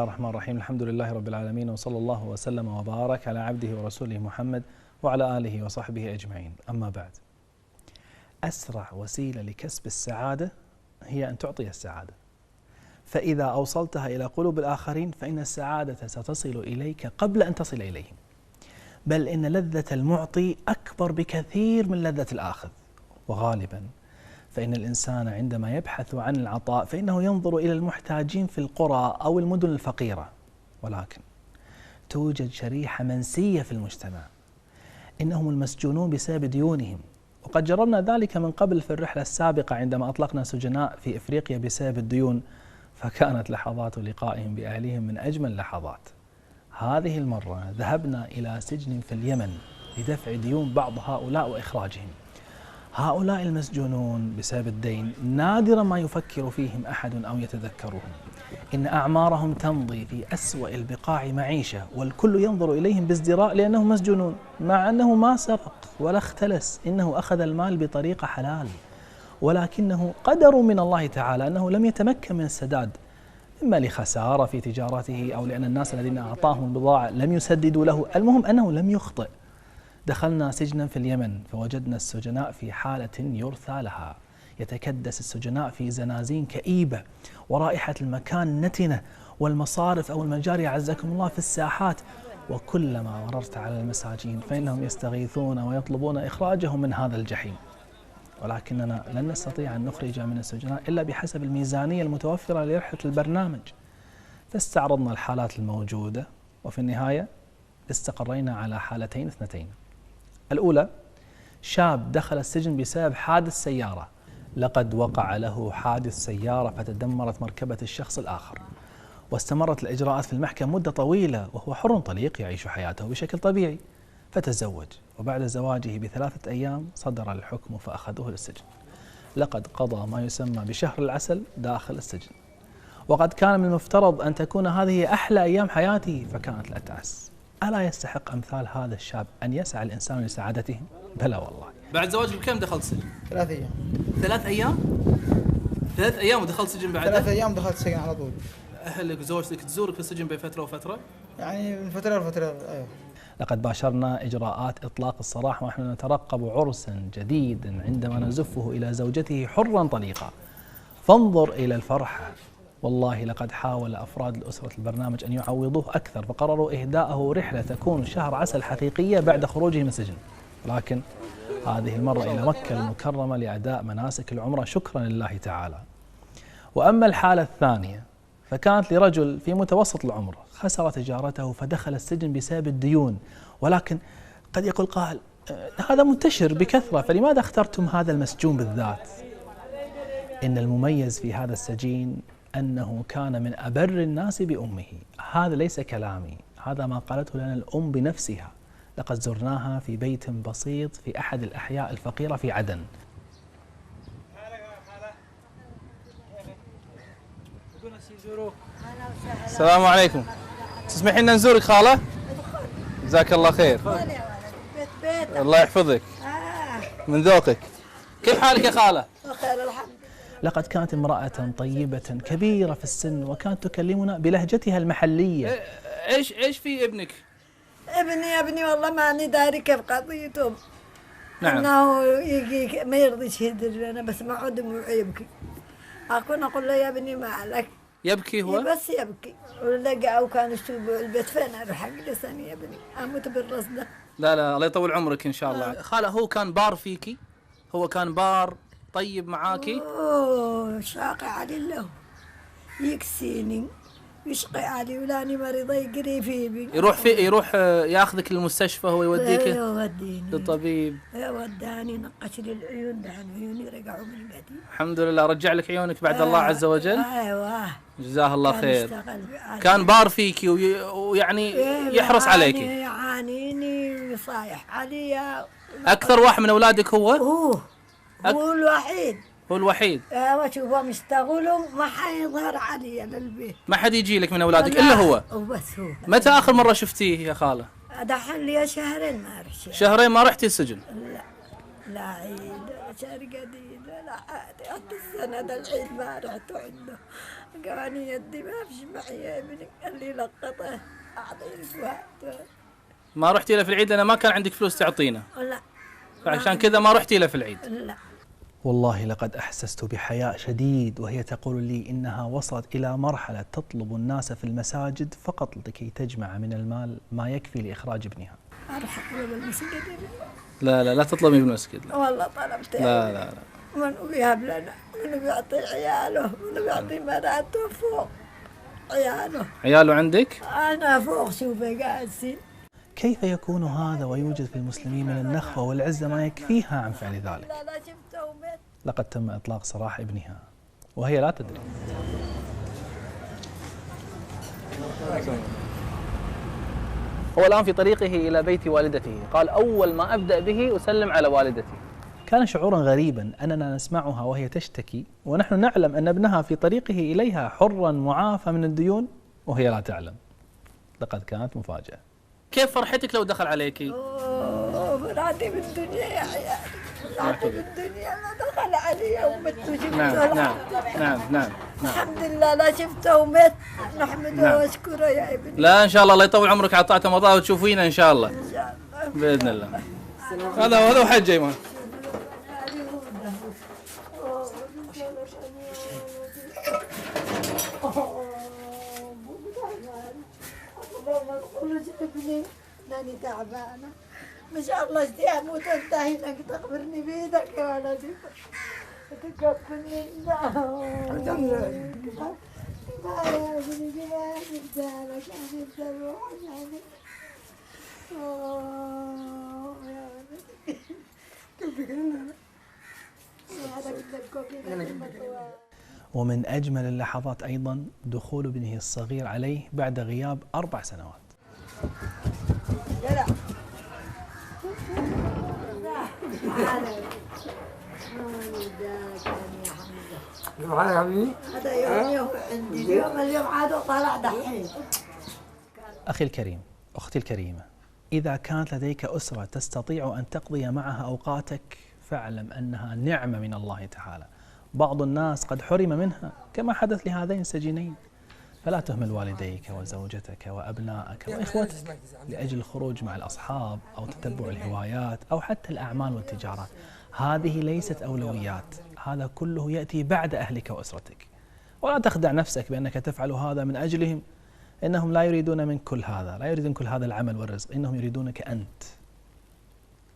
الرحمن الرحيم. الحمد لله رب العالمين، وصلى الله وسلم وبارك على عبده ورسوله محمد وعلى آله وصحبه أجمعين. أما بعد، أسرع وسيلة لكسب السعادة هي أن تعطي السعادة، فإذا أوصلتها إلى قلوب الآخرين فإن السعادة ستصل إليك قبل أن تصل إليهم، بل إن لذة المعطي أكبر بكثير من لذة الآخذ. وغالبا فإن الإنسان عندما يبحث عن العطاء فإنه ينظر إلى المحتاجين في القرى أو المدن الفقيرة، ولكن توجد شريحة منسية في المجتمع، إنهم المسجونون بسبب ديونهم. وقد جربنا ذلك من قبل في الرحلة السابقة عندما أطلقنا سجناء في إفريقيا بسبب الديون، فكانت لحظات لقائهم بأهلهم من أجمل اللحظات. هذه المرة ذهبنا إلى سجن في اليمن لدفع ديون بعض هؤلاء وإخراجهم. هؤلاء المسجونون بسبب الدين نادرا ما يفكر فيهم أحد أو يتذكرهم، إن أعمارهم تمضي في أسوأ البقاع معيشة، والكل ينظر إليهم بازدراء لأنهم مسجونون، مع أنه ما سرق ولا اختلس، إنه أخذ المال بطريقة حلال، ولكنه قدر من الله تعالى أنه لم يتمكن من السداد، إما لخسارة في تجارته أو لأن الناس الذين أعطاهم البضاعة لم يسددوا له. المهم أنه لم يخطئ. دخلنا سجنا في اليمن فوجدنا السجناء في حالة يرثى لها، يتكدس السجناء في زنازين كئيبة، ورائحة المكان نتنة، والمصارف أو المجاري عزكم الله في الساحات. وكلما مررت على المساجين فإنهم يستغيثون ويطلبون إخراجهم من هذا الجحيم، ولكننا لن نستطيع أن نخرج من السجناء إلا بحسب الميزانية المتوفرة لرحلة البرنامج. فاستعرضنا الحالات الموجودة، وفي النهاية استقرينا على حالتين اثنتين. الأولى شاب دخل السجن بسبب حادث سيارة، لقد وقع له حادث سيارة فتدمرت مركبة الشخص الآخر، واستمرت الإجراءات في المحكمة مدة طويلة، وهو حر طليق يعيش حياته بشكل طبيعي، فتزوج، وبعد زواجه ب3 أيام صدر الحكم فأخذوه للسجن. لقد قضى ما يسمى بشهر العسل داخل السجن، وقد كان من المفترض أن تكون هذه أحلى أيام حياته، فكانت الأتعس. ألا يستحق أمثال هذا الشاب أن يسعى الإنسان لسعادتهم؟ بلى والله. بعد زواجك بكم دخلت سجن؟ 3 أيام. 3 أيام؟ 3 أيام ودخلت سجن بعدها؟ 3 أيام دخلت السجن على طول. أهلك وزوجتك تزورك في السجن بين فترة وفترة؟ يعني من فترة لفترة. أيوه. لقد باشرنا إجراءات إطلاق السراح ونحن نترقب عرسا جديدا عندما نزفه إلى زوجته حرا طليقا. فانظر إلى الفرحة. والله لقد حاول أفراد الأسرة البرنامج أن يعوضوه أكثر، فقرروا إهداءه رحلة تكون شهر عسل حقيقية بعد خروجه من السجن، لكن هذه المرة إلى مكة المكرمة لأداء مناسك العمرة شكرا لله تعالى. وأما الحالة الثانية فكانت لرجل في متوسط العمر خسر تجارته فدخل السجن بسبب الديون. ولكن قد يقول قائل هذا منتشر بكثرة، فلماذا اخترتم هذا المسجون بالذات؟ إن المميز في هذا السجين أنه كان من أبر الناس بأمه. هذا ليس كلامي، هذا ما قالته لنا الأم بنفسها. لقد زرناها في بيت بسيط في أحد الأحياء الفقيرة في عدن. السلام عليكم. تسمحين لنا نزورك خالة؟ جزاك الله خير. الله يحفظك. من ذوقك. كيف حالك يا خالة؟ بخير الحمد. لقد كانت امرأة طيبة كبيرة في السن، وكانت تكلمنا بلهجتها المحلية. ايش في ابنك؟ ابني والله ماني داري كيف قضيته. نعم. انه يجي ما يرضيش يدري، انا بسمعه دموعه يبكي. اقول له يا ابني ما عليك. يبكي هو؟ بس يبكي. ولقى وكان يشتغل البيت فين اروح اجلس انا يا ابني اموت بالرصده. لا الله يطول عمرك ان شاء الله. خالة هو كان بار فيكي؟ هو كان بار طيب معاكي؟ اوه شاقي علي له، يكسيني يشقي علي ولاني مريضه يقري فيبي. يروح ياخذك للمستشفى هو يوديك؟ يوديني للطبيب. وداني نقش لي العيون، دحين عيوني رجعوا من البدي. الحمد لله رجع لك عيونك بعد الله عز وجل. ايوه جزاه الله خير. كان بار فيكي ويعني يحرص عليكي. يعانيني ويصايح علي. اكثر واحد من اولادك هو؟ هو الوحيد. هو الوحيد. واشوفه مشتغلوا ما حيظهر علي للبيت. ما حد يجي لك من اولادك الا هو؟ وبس هو. متى اخر مره شفتيه يا خاله؟ دحين لي شهرين ما رحت. شهرين ما رحتي السجن؟ لا عيد شهر قديد ولا حاجة. حتى السنة ده العيد ما رحت عنده، قال يدي ما فيش معي يا ابني، قال لي لقطه أعطيك واحد. ما رحتي له في العيد لأن ما كان عندك فلوس تعطينا، لا فعشان كذا ما رحتي له في العيد. لا والله لقد أحسست بحياء شديد وهي تقول لي إنها وصلت إلى مرحلة تطلب الناس في المساجد فقط لكي تجمع من المال ما يكفي لإخراج ابنها. أروح أقول المسجد. لا تطلبي بالمسجد، لا والله طلبت لا. من بيهب لنا، من بيعطي عياله، من بيعطي مراته فوق عياله عندك؟ أنا فوق شوفي قاعدين. كيف يكون هذا ويوجد في المسلمين من النخوة والعزة ما يكفيها عن فعل ذلك؟ لا شفته ومات. لقد تم إطلاق سراح ابنها وهي لا تدري. هو الآن في طريقه إلى بيت والدته، قال أول ما أبدأ به أسلم على والدتي. كان شعورا غريبا أننا نسمعها وهي تشتكي ونحن نعلم أن ابنها في طريقه إليها حرا معافى من الديون وهي لا تعلم. لقد كانت مفاجأة. كيف فرحتك لو دخل عليكي؟ فرحتي بالدنيا يا عيالي، فرحتي بالدنيا. لا دخل علي ومت وشفته. نعم. الحمد لله لا شفته ومت، نحمده واشكره يا ابني. لا إن شاء الله يطول عمرك على طاعة الله وتشوفينا إن شاء الله إن شاء الله بإذن الله. هذا هو حج أيمن. أنني تعبانة ما شاء الله اشتي أموت وانتهي لك تخبرني بيدك يا ولدي تكفني. ما يا ابني ما نبدالك أنا بروح يعني. يا ولدي ومن أجمل اللحظات أيضا دخول ابنه الصغير عليه بعد غياب 4 سنوات. هذا يوم عندي اليوم عاد طلع دحين. أخي الكريم، أختي الكريمة، إذا كانت لديك أسرة تستطيع أن تقضي معها أوقاتك فاعلم أنها نعمة من الله تعالى. بعض الناس قد حرم منها كما حدث لهذين السجينين. فلا تهمل والديك وزوجتك وأبنائك وإخوتك لأجل الخروج مع الأصحاب أو تتبع الهوايات أو حتى الأعمال والتجارات. هذه ليست أولويات، هذا كله يأتي بعد أهلك وأسرتك. ولا تخدع نفسك بأنك تفعل هذا من أجلهم، إنهم لا يريدون منك كل هذا، لا يريدون كل هذا العمل والرزق، إنهم يريدونك أنت.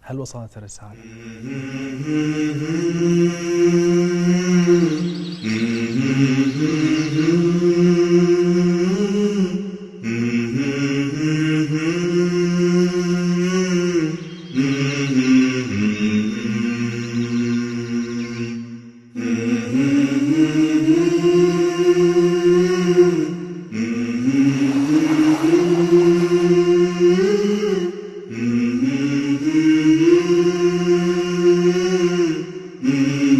هل وصلت الرسالة؟ Mm-hmm.